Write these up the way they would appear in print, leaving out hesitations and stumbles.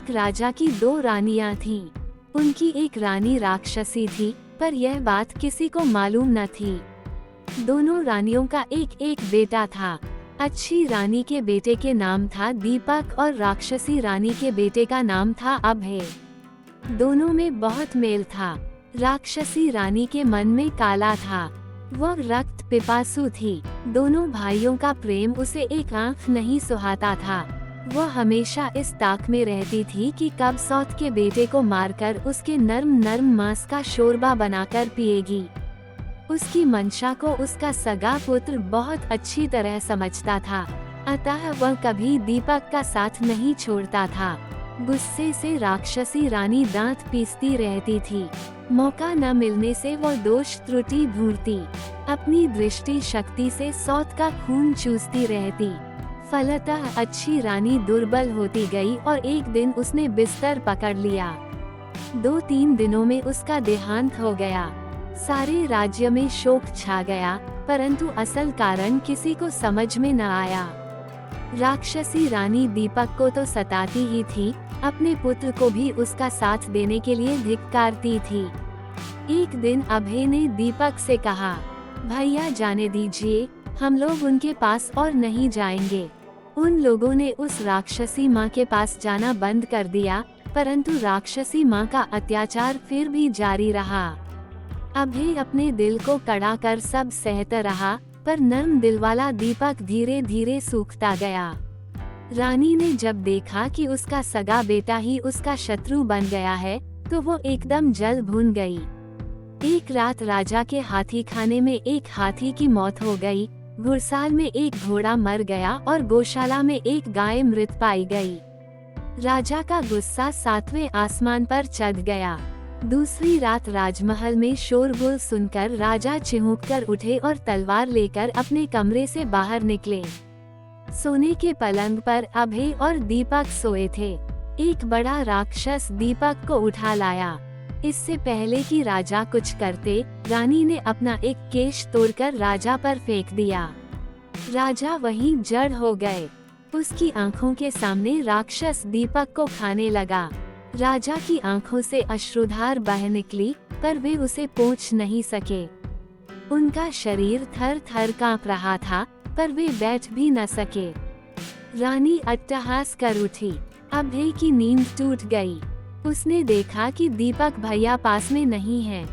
एक राजा की 2 रानियां थीं। उनकी एक रानी राक्षसी थी, पर यह बात किसी को मालूम न थी। दोनों रानियों का एक एक बेटा था। अच्छी रानी के बेटे के नाम था दीपक और राक्षसी रानी के बेटे का नाम था अभय। दोनों में बहुत मेल था। राक्षसी रानी के मन में काला था, वह रक्त पिपासु थी। दोनों भाइयों का प्रेम उसे एक आंख नहीं सुहाता था। वह हमेशा इस ताक में रहती थी कि कब सौत के बेटे को मारकर उसके नर्म नर्म मांस का शोरबा बनाकर पिएगी। उसकी मंशा को उसका सगा पुत्र बहुत अच्छी तरह समझता था, अतः वह कभी दीपक का साथ नहीं छोड़ता था। गुस्से से राक्षसी रानी दांत पीसती रहती थी। मौका न मिलने से वह दोष त्रुटि ढूंढती, अपनी दृष्टि शक्ति से सौत का खून चूसती रहती। फलतः अच्छी रानी दुर्बल होती गई और एक दिन उसने बिस्तर पकड़ लिया। 2-3 दिनों में उसका देहांत हो गया। सारे राज्य में शोक छा गया, परंतु असल कारण किसी को समझ में न आया। राक्षसी रानी दीपक को तो सताती ही थी, अपने पुत्र को भी उसका साथ देने के लिए धिक्कारती थी। एक दिन अभय ने दीपक से कहा, भैया जाने दीजिए, हम लोग उनके पास और नहीं जाएंगे। उन लोगों ने उस राक्षसी माँ के पास जाना बंद कर दिया, परंतु राक्षसी माँ का अत्याचार फिर भी जारी रहा। अभय अपने दिल को कड़ा कर सब सहता रहा, पर नर्म दिल वाला दीपक धीरे धीरे सूखता गया। रानी ने जब देखा कि उसका सगा बेटा ही उसका शत्रु बन गया है, तो वो एकदम जल भून गई। एक रात राजा के हाथी खाने में एक हाथी की मौत हो गई, घुड़साल में एक घोड़ा मर गया और गौशाला में एक गाय मृत पाई गई। राजा का गुस्सा 7वें आसमान पर चढ़ गया। दूसरी रात राजमहल में शोरगुल सुनकर राजा चिहुककर उठे और तलवार लेकर अपने कमरे से बाहर निकले। सोने के पलंग पर अभय और दीपक सोए थे। एक बड़ा राक्षस दीपक को उठा लाया। इससे पहले कि राजा कुछ करते, रानी ने अपना एक केश तोड़कर राजा पर फेंक दिया। राजा वहीं जड़ हो गए। उसकी आंखों के सामने राक्षस दीपक को खाने लगा। राजा की आंखों से अश्रुधार बह निकली, पर वे उसे पोंछ नहीं सके। उनका शरीर थर थर कांप रहा था, पर वे बैठ भी न सके। रानी अट्टहास कर उठी। अभय की नींद टूट गई। उसने देखा कि दीपक भैया पास में नहीं है।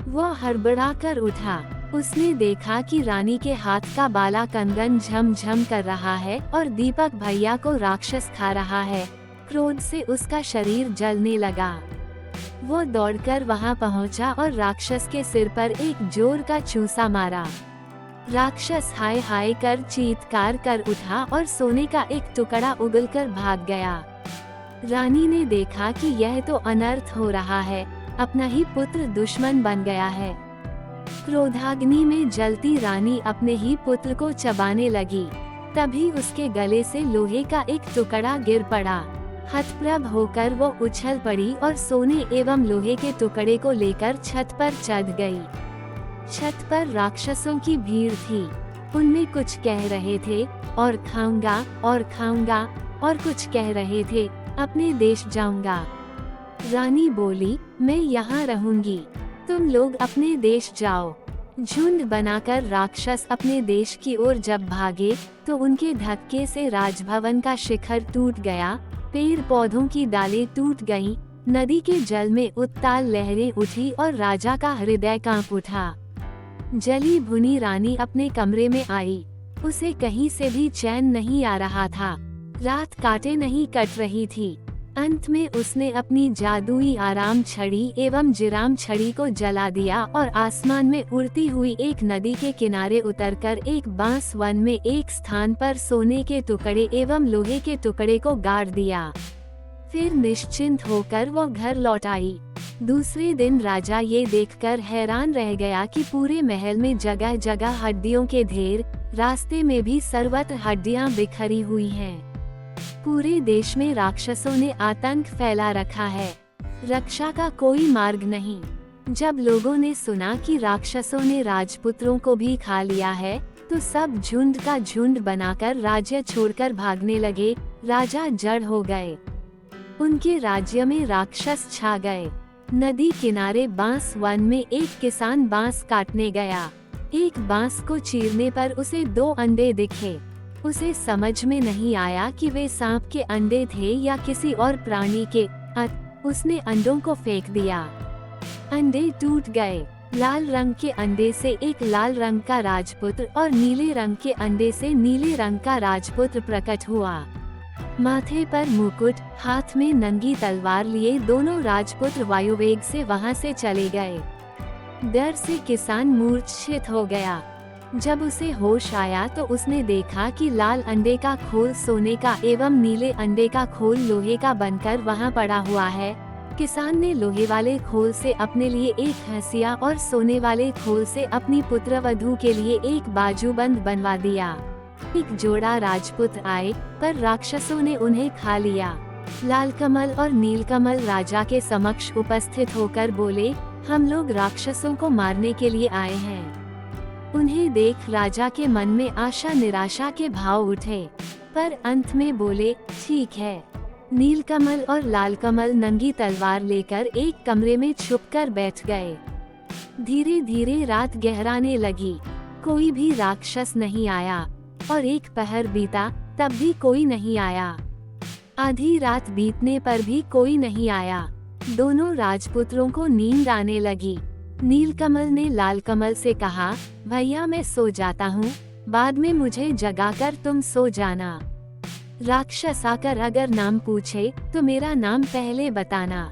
वह हड़बड़ा कर उठा। उसने देखा कि रानी के हाथ का बाला कंगन झम-झम कर रहा है और दीपक भैया को राक्षस खा रहा है। क्रोध से उसका शरीर जलने लगा। वो दौड़कर वहां पहुंचा और राक्षस के सिर पर एक जोर का चूसा मारा। राक्षस हाय हाय कर चीत्कार कर उठा और सोने का एक टुकड़ा उगलकर भाग गया। रानी ने देखा कि यह तो अनर्थ हो रहा है, अपना ही पुत्र दुश्मन बन गया है। क्रोधाग्नि में जलती रानी अपने ही पुत्र को चबाने लगी। तभी उसके गले से लोहे का एक टुकड़ा गिर पड़ा। हतप्रभ होकर वो उछल पड़ी और सोने एवं लोहे के टुकड़े को लेकर छत पर चढ़ गई। छत पर राक्षसों की भीड़ थी। उनमें कुछ कह रहे थे, और खाऊंगा और कुछ कह रहे थे, अपने देश जाऊंगा। रानी बोली, मैं यहाँ रहूंगी, तुम लोग अपने देश जाओ। झुंड बनाकर राक्षस अपने देश की ओर जब भागे, तो उनके धक्के से राजभवन का शिखर टूट गया, पेड़ पौधों की डालें टूट गईं, नदी के जल में उत्ताल लहरें उठी और राजा का हृदय कांप उठा। जली भुनी रानी अपने कमरे में आई। उसे कहीं से भी चैन नहीं आ रहा था। रात काटे नहीं कट रही थी। अंत में उसने अपनी जादुई आराम छड़ी एवं जिराम छड़ी को जला दिया और आसमान में उड़ती हुई एक नदी के किनारे उतरकर एक बांस वन में एक स्थान पर सोने के टुकड़े एवं लोहे के टुकड़े को गाड़ दिया। फिर निश्चिंत होकर वो घर लौट आई। दूसरे दिन राजा ये देखकर हैरान रह गया कि पूरे महल में जगह जगह हड्डियों के ढेर, रास्ते में भी सर्वत्र हड्डियां बिखरी हुई हैं। पूरे देश में राक्षसों ने आतंक फैला रखा है। रक्षा का कोई मार्ग नहीं। जब लोगों ने सुना कि राक्षसों ने राजपुत्रों को भी खा लिया है, तो सब झुंड का झुंड बनाकर राज्य छोड़कर भागने लगे। राजा जड़ हो गए। उनके राज्य में राक्षस छा गए। नदी किनारे बांस वन में एक किसान बांस काटने गया। एक बांस को चीरने पर उसे 2 अंडे दिखे। उसे समझ में नहीं आया कि वे सांप के अंडे थे या किसी और प्राणी के। उसने अंडों को फेंक दिया। अंडे टूट गए। लाल रंग के अंडे से एक लाल रंग का राजपुत्र और नीले रंग के अंडे से नीले रंग का राजपुत्र प्रकट हुआ। माथे पर मुकुट, हाथ में नंगी तलवार लिए दोनों राजपुत्र वायुवेग से वहां से चले गए। डर से किसान मूर्छित हो गया। जब उसे होश आया तो उसने देखा कि लाल अंडे का खोल सोने का एवं नीले अंडे का खोल लोहे का बनकर वहां पड़ा हुआ है। किसान ने लोहे वाले खोल से अपने लिए एक हंसिया और सोने वाले खोल से अपनी पुत्रवधू के लिए एक बाजूबंद बनवा दिया। एक जोड़ा राजपुत्र आए, पर राक्षसों ने उन्हें खा लिया। लाल कमल और नीलकमल राजा के समक्ष उपस्थित होकर बोले, हम लोग राक्षसों को मारने के लिए आए हैं। उन्हें देख राजा के मन में आशा निराशा के भाव उठे, पर अंत में बोले, ठीक है। नीलकमल और लालकमल नंगी तलवार लेकर एक कमरे में छुपकर बैठ गए। धीरे धीरे रात गहराने लगी। कोई भी राक्षस नहीं आया और एक पहर बीता, तब भी कोई नहीं आया। आधी रात बीतने पर भी कोई नहीं आया। दोनों राजपुत्रों को नींद आने लगी। नीलकमल ने लालकमल से कहा, भैया मैं सो जाता हूँ, बाद में मुझे जगाकर तुम सो जाना। राक्षस आकर अगर नाम पूछे तो मेरा नाम पहले बताना,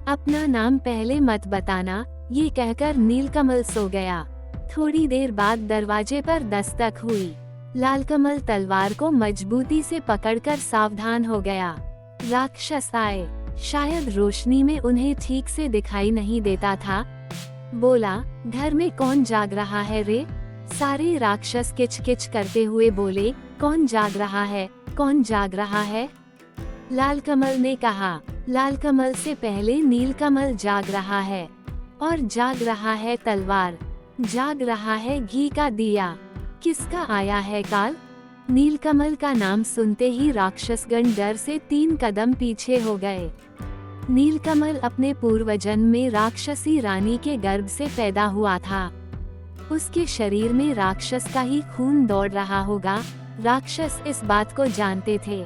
अपना नाम पहले मत बताना। ये कहकर नीलकमल सो गया। थोड़ी देर बाद दरवाजे पर दस्तक हुई। लालकमल तलवार को मजबूती से पकड़कर सावधान हो गया। राक्षस आए। शायद रोशनी में उन्हें ठीक से दिखाई नहीं देता था। बोला, घर में कौन जाग रहा है रे? सारे राक्षस किचकिच करते हुए बोले, कौन जाग रहा है, कौन जाग रहा है? लालकमल ने कहा, लालकमल से पहले नीलकमल जाग रहा है, और जाग रहा है तलवार, जाग रहा है घी का दिया। किसका आया है काल? नीलकमल का नाम सुनते ही राक्षसगण डर से 3 कदम पीछे हो गए। नीलकमल अपने पूर्वजन्म में राक्षसी रानी के गर्भ से पैदा हुआ था। उसके शरीर में राक्षस का ही खून दौड़ रहा होगा। राक्षस इस बात को जानते थे।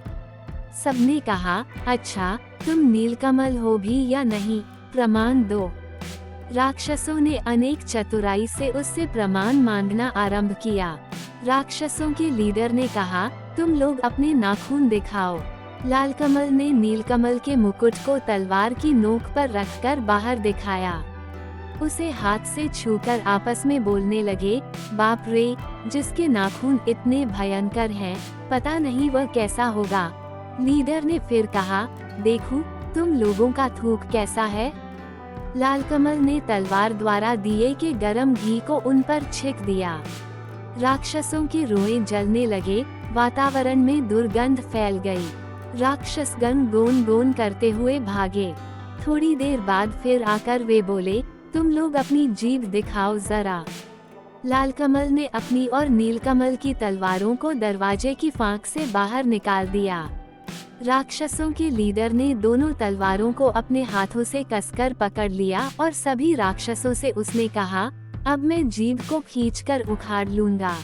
सबने कहा, अच्छा तुम नीलकमल हो भी या नहीं, प्रमाण दो। राक्षसों ने अनेक चतुराई से उससे प्रमाण मांगना आरंभ किया। राक्षसों के लीडर ने कहा, तुम लोग अपने नाखून दिखाओ। लालकमल ने नीलकमल के मुकुट को तलवार की नोक पर रखकर बाहर दिखाया। उसे हाथ से छूकर आपस में बोलने लगे, बाप रे, जिसके नाखून इतने भयंकर हैं, पता नहीं वह कैसा होगा। लीडर ने फिर कहा, देखो तुम लोगों का थूक कैसा है। लालकमल ने तलवार द्वारा दिए के गरम घी को उन पर छिक दिया। राक्षसों के रोए जलने लगे। वातावरण में दुर्गंध फैल गई। राक्षसगण गोन गोन करते हुए भागे। थोड़ी देर बाद फिर आकर वे बोले, तुम लोग अपनी जीभ दिखाओ जरा। लालकमल ने अपनी और नीलकमल की तलवारों को दरवाजे की फांक से बाहर निकाल दिया। राक्षसों के लीडर ने दोनों तलवारों को अपने हाथों से कसकर पकड़ लिया और सभी राक्षसों से उसने कहा, अब मैं जीभ को खींचकर उखाड़ लूंगा।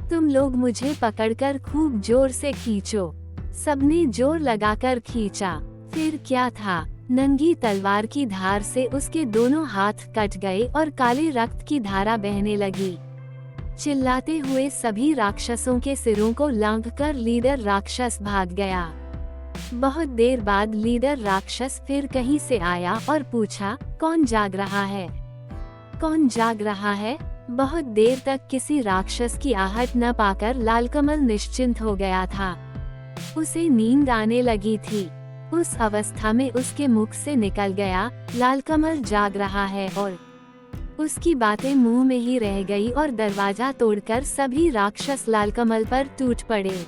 तुम लोग मुझे पकड़कर खूब जोर से खींचो। सबने जोर लगाकर खींचा। फिर क्या था, नंगी तलवार की धार से उसके दोनों हाथ कट गए और काले रक्त की धारा बहने लगी। चिल्लाते हुए सभी राक्षसों के सिरों को लांघकर लीडर राक्षस भाग गया। बहुत देर बाद लीडर राक्षस फिर कहीं से आया और पूछा, कौन जाग रहा है, कौन जाग रहा है? बहुत देर तक किसी राक्षस की आहट न पाकर लालकमल निश्चिंत हो गया था। उसे नींद आने लगी थी। उस अवस्था में उसके मुख से निकल गया, लालकमल जाग रहा है, और उसकी बातें मुंह में ही रह गई और दरवाजा तोड़कर सभी राक्षस लालकमल पर टूट पड़े।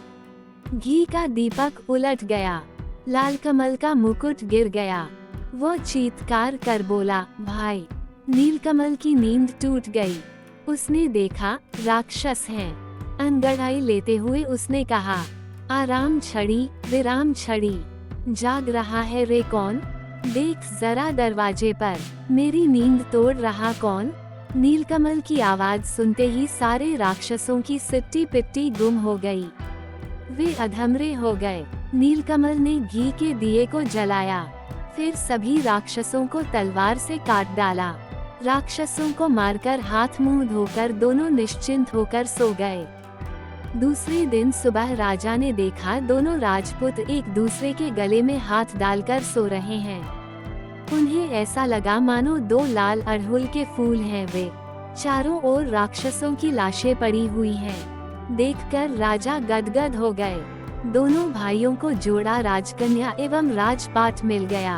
घी का दीपक उलट गया। लालकमल का मुकुट गिर गया। वो चीत्कार कर बोला, भाई। नीलकमल की नींद टूट गई। उसने देखा राक्षस हैं। अंगड़ाई लेते हुए उसने कहा, आराम छड़ी, विराम छड़ी। जाग रहा है रे कौन? देख जरा दरवाजे पर, मेरी नींद तोड़ रहा कौन? नीलकमल की आवाज सुनते ही सारे राक्षसों की सिट्टी पिट्टी गुम हो गई। वे अधमरे हो गए। नीलकमल ने घी के दिए को जलाया, फिर सभी राक्षसों को तलवार से काट डाला। राक्षसों को मारकर हाथ मुंह धोकर दोनों निश्चिंत होकर सो गए। दूसरे दिन सुबह राजा ने देखा दोनों राजपूत एक दूसरे के गले में हाथ डालकर सो रहे हैं। उन्हें ऐसा लगा मानो दो लाल अड़हुल के फूल हैं वे। चारों ओर राक्षसों की लाशें पड़ी हुई हैं। देखकर राजा गदगद हो गए। दोनों भाइयों को जोड़ा राजकन्या एवं राजपाट मिल गया।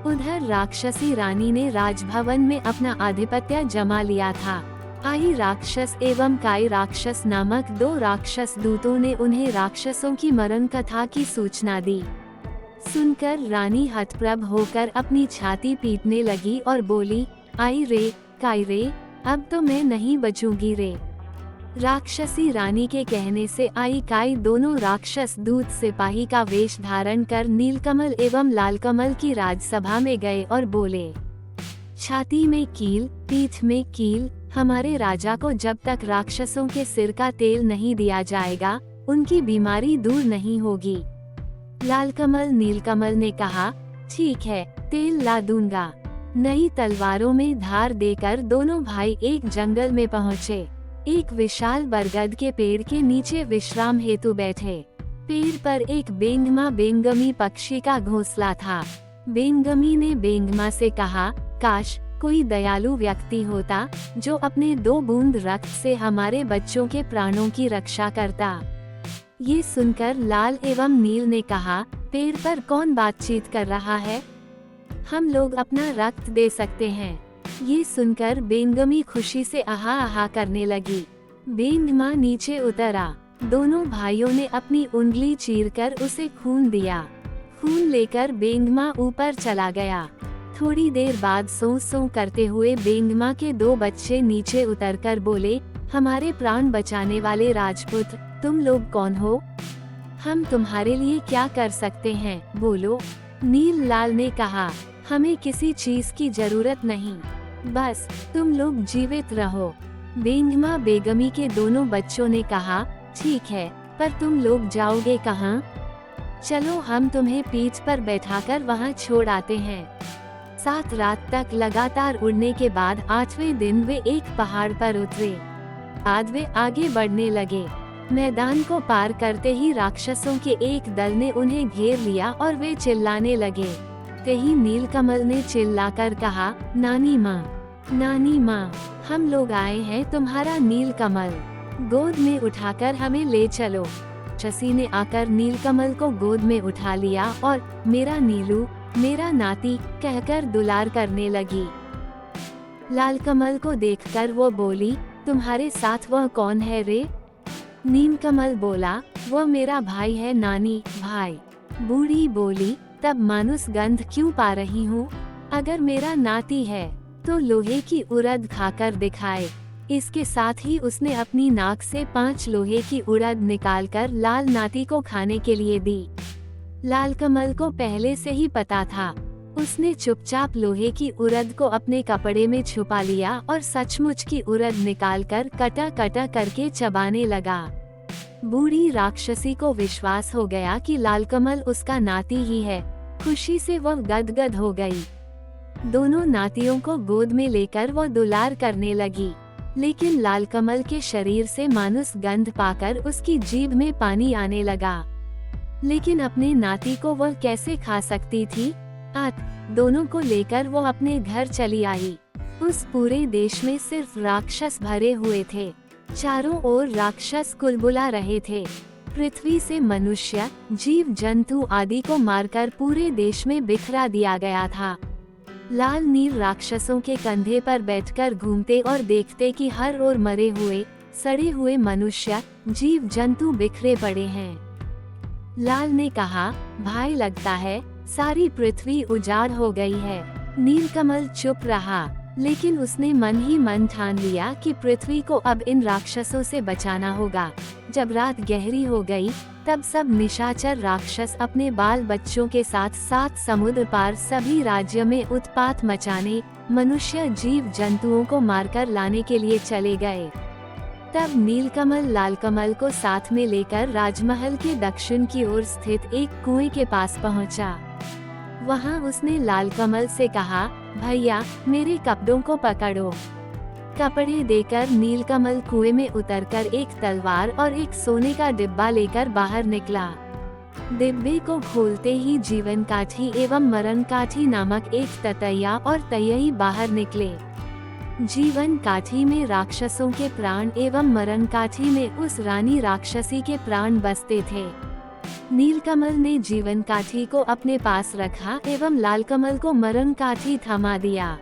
उधर राक्षसी रानी ने राजभवन में अपना आधिपत्य जमा लिया था। आई राक्षस एवं काई राक्षस नामक दो राक्षस दूतों ने उन्हें राक्षसों की मरण कथा की सूचना दी। सुनकर रानी हतप्रभ होकर अपनी छाती पीटने लगी और बोली, आई रे काई रे, अब तो मैं नहीं बचूंगी रे। राक्षसी रानी के कहने से आई काई दोनों राक्षस दूत सिपाही का वेश धारण कर नीलकमल एवं लालकमल की राजसभा में गए और बोले, छाती में कील, पीठ में कील, हमारे राजा को जब तक राक्षसों के सिर का तेल नहीं दिया जाएगा, उनकी बीमारी दूर नहीं होगी। लालकमल नीलकमल ने कहा, ठीक है, तेल ला दूंगा। नई तलवारों में धार देकर दोनों भाई एक जंगल में पहुँचे। एक विशाल बरगद के पेड़ के नीचे विश्राम हेतु बैठे। पेड़ पर एक बेंगमा बेंगमी पक्षी का घोंसला था। बेंगमी ने बेंगमा से कहा, काश कोई दयालु व्यक्ति होता जो अपने 2 बूंद रक्त से हमारे बच्चों के प्राणों की रक्षा करता। ये सुनकर लाल एवं नील ने कहा, पेड़ पर कौन बातचीत कर रहा है? हम लोग अपना रक्त दे सकते हैं। ये सुनकर बेंगमी खुशी से आहा आहा करने लगी। बेंगमा नीचे उतरा। दोनों भाइयों ने अपनी उंगली चीरकर उसे खून दिया। खून लेकर बेंगमा ऊपर चला गया। थोड़ी देर बाद सो सो करते हुए बेंगमा के 2 बच्चे नीचे उतरकर बोले, हमारे प्राण बचाने वाले राजपूत, तुम लोग कौन हो? हम तुम्हारे लिए क्या कर सकते हैं, बोलो। नील लाल ने कहा, हमें किसी चीज की जरूरत नहीं, बस तुम लोग जीवित रहो। बेंगमा बेगमी के दोनों बच्चों ने कहा, ठीक है, पर तुम लोग जाओगे कहाँ? चलो हम तुम्हें पीठ पर बैठाकर वहाँ छोड़ आते हैं। 7 रात तक लगातार उड़ने के बाद 8वें दिन वे एक पहाड़ पर उतरे। आज वे आगे बढ़ने लगे। मैदान को पार करते ही राक्षसों के एक दल ने उन्हें घेर लिया और वे चिल्लाने लगे। तभी नीलकमल ने चिल्लाकर कहा, नानी माँ, हम लोग आए हैं तुम्हारा नीलकमल, गोद में उठाकर हमें ले चलो। शशि ने आकर नीलकमल को गोद में उठा लिया और मेरा नीलू, मेरा नाती कहकर दुलार करने लगी। लालकमल को देखकर वो बोली, तुम्हारे साथ वह कौन है रे? नीलकमल बोला, वो मेरा भाई है नानी, भाई। बूढ़ी बोली, तब मानुस गंध क्यों पा रही हूँ? अगर मेरा नाती है तो लोहे की उड़द खाकर दिखाए। इसके साथ ही उसने अपनी नाक से 5 लोहे की उड़द निकालकर लाल नाती को खाने के लिए दी। लालकमल को पहले से ही पता था। उसने चुपचाप लोहे की उड़द को अपने कपड़े में छुपा लिया और सचमुच की उड़द निकालकर कटा कटा करके चबाने लगा। बूढ़ी राक्षसी को विश्वास हो गया कि लालकमल उसका नाती ही है। खुशी से वह गदगद हो गई। दोनों नातियों को गोद में लेकर वह दुलार करने लगी, लेकिन लालकमल के शरीर से मानुस गंध पाकर उसकी जीभ में पानी आने लगा। लेकिन अपने नाती को वह कैसे खा सकती थी? दोनों को लेकर वो अपने घर चली आई। उस पूरे देश में सिर्फ राक्षस भरे हुए थे। चारों ओर राक्षस कुलबुला रहे थे। पृथ्वी से मनुष्य, जीव जंतु आदि को मारकर पूरे देश में बिखरा दिया गया था। लाल नील राक्षसों के कंधे पर बैठकर घूमते और देखते कि हर ओर मरे हुए, सड़े हुए मनुष्य, जीव जंतु बिखरे पड़े हैं। लाल ने कहा, भाई लगता है सारी पृथ्वी उजाड़ हो गई है। नीलकमल चुप रहा, लेकिन उसने मन ही मन ठान लिया कि पृथ्वी को अब इन राक्षसों से बचाना होगा। जब रात गहरी हो गई, तब सब निशाचर राक्षस अपने बाल बच्चों के साथ सात समुद्र पार सभी राज्य में उत्पात मचाने, मनुष्य जीव जंतुओं को मारकर लाने के लिए चले गए। तब नीलकमल लालकमल को साथ में लेकर राजमहल के दक्षिण की ओर स्थित एक कुएं के पास पहुंचा। वहां उसने लालकमल से कहा, भैया मेरे कपड़ों को पकड़ो। कपड़े देकर नीलकमल कुएं में उतरकर एक तलवार और एक सोने का डिब्बा लेकर बाहर निकला। डिब्बे को खोलते ही जीवन काठी एवं मरण काठी नामक एक ततैया और तयई बाहर निकले। जीवन काठी में राक्षसों के प्राण एवं मरण काठी में उस रानी राक्षसी के प्राण बसते थे। नीलकमल ने जीवन काठी को अपने पास रखा एवं लालकमल को मरण काठी थमा दिया।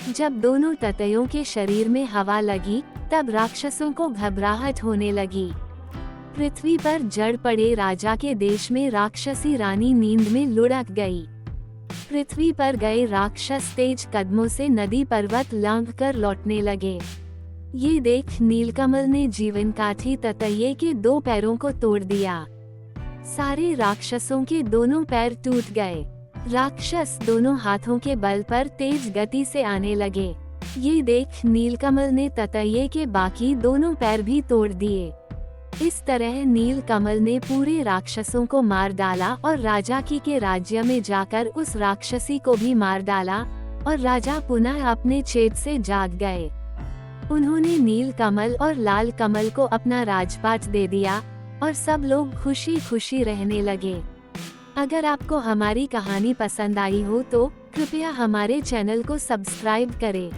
जब दोनों ततैयों के शरीर में हवा लगी, तब राक्षसों को घबराहट होने लगी। पृथ्वी पर जड़ पड़े राजा के देश में राक्षसी रानी नींद में लुढ़क गई। पृथ्वी पर गए राक्षस तेज कदमों से नदी पर्वत लांघकर लौटने लगे। ये देख नीलकमल ने जीवन काठी ततैये के 2 पैरों को तोड़ दिया। सारे राक्षसों के दोनों पैर टूट गए। राक्षस दोनों हाथों के बल पर तेज गति से आने लगे। ये देख नीलकमल ने ततैये के बाकी दोनों पैर भी तोड़ दिए। इस तरह नीलकमल ने पूरे राक्षसों को मार डाला और राजा की के राज्य में जाकर उस राक्षसी को भी मार डाला और राजा पुनः अपने चैन से जाग गए। उन्होंने नीलकमल और लाल कमल को अपना राजपाट दे दिया और सब लोग खुशी खुशी रहने लगे। अगर आपको हमारी कहानी पसंद आई हो तो कृपया हमारे चैनल को सब्सक्राइब करें।